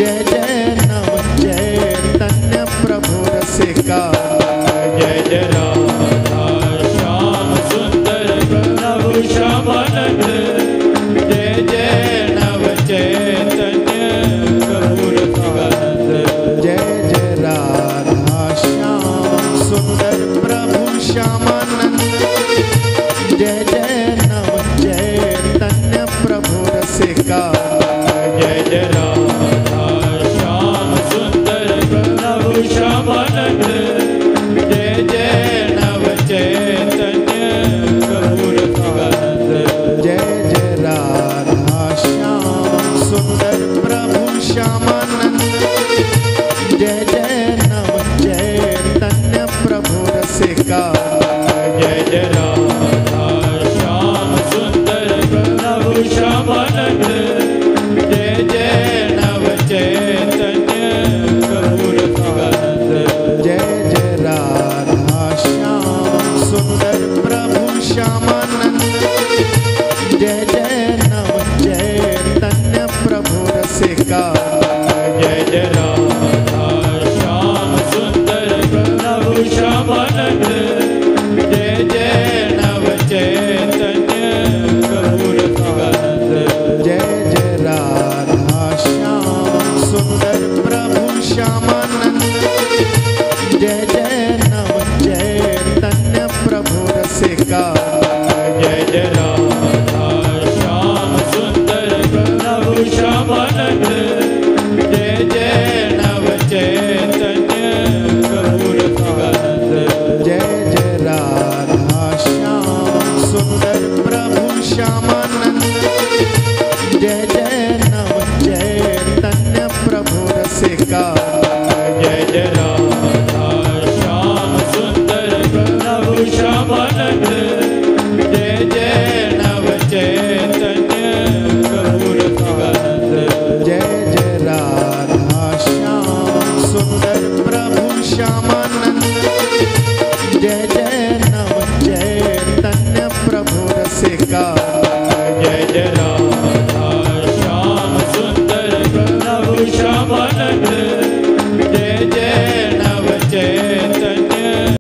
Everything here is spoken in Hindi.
जय जय नव चैतन्य प्रभु रसिका। जय जय राधा श्याम सुंदर प्रभु श्यामानंद। जय जय नव चैतन्य प्रभु रसिकानंद। जय जय राधा श्याम सुंदर प्रभु श्यामानंद। जय जय नव चैतन्य प्रभु रसिका। जय जय राधा श्याम सुंदर प्रभु श्यामानंद। जय जय नव चैतन्य प्रभु रसिकानंद। जय जय राधा श्याम सुंदर प्रभु श्यामानंद। जय जय नव चैतन्य प्रभु रसिका। जय जय राधा श्याम सुंदर प्रभु श्यामानंद। जय जय नव चैतन्य प्रभु रसिकानंद। जय जय राधा श्याम सुंदर प्रभु श्यामानंद। जय जय नव चैतन्य प्रभु रसिका। जय जय राधा श्याम सुंदर प्रभु श्यामानंद। जय जय नव चैतन्य प्रभु रसिकानंद। जय जय राधा श्याम सुंदर प्रभु श्यामानंद। जय जय नव चैतन्य प्रभु रसिका। जय जय राधा श्याम सुंदर प्रभु श्यामानंद। जय जय नव चैतन्य प्रभु रसिकानंद। जय जय राधा श्याम सुंदर प्रभु श्यामानंद। जय जय नव चैतन्य प्रभु रसिका। जय जय राधा श्याम सुंदर प्रभु श्यामानंद। जय जय नव चैतन्य प्रभु रसिकानंद। जय जय राधा श्याम सुंदर प्रभु श्यामानंद। जय जय नव चैतन्य प्रभु रसिका। जय जय राधा श्याम सुंदर प्रभु श्यामानंद।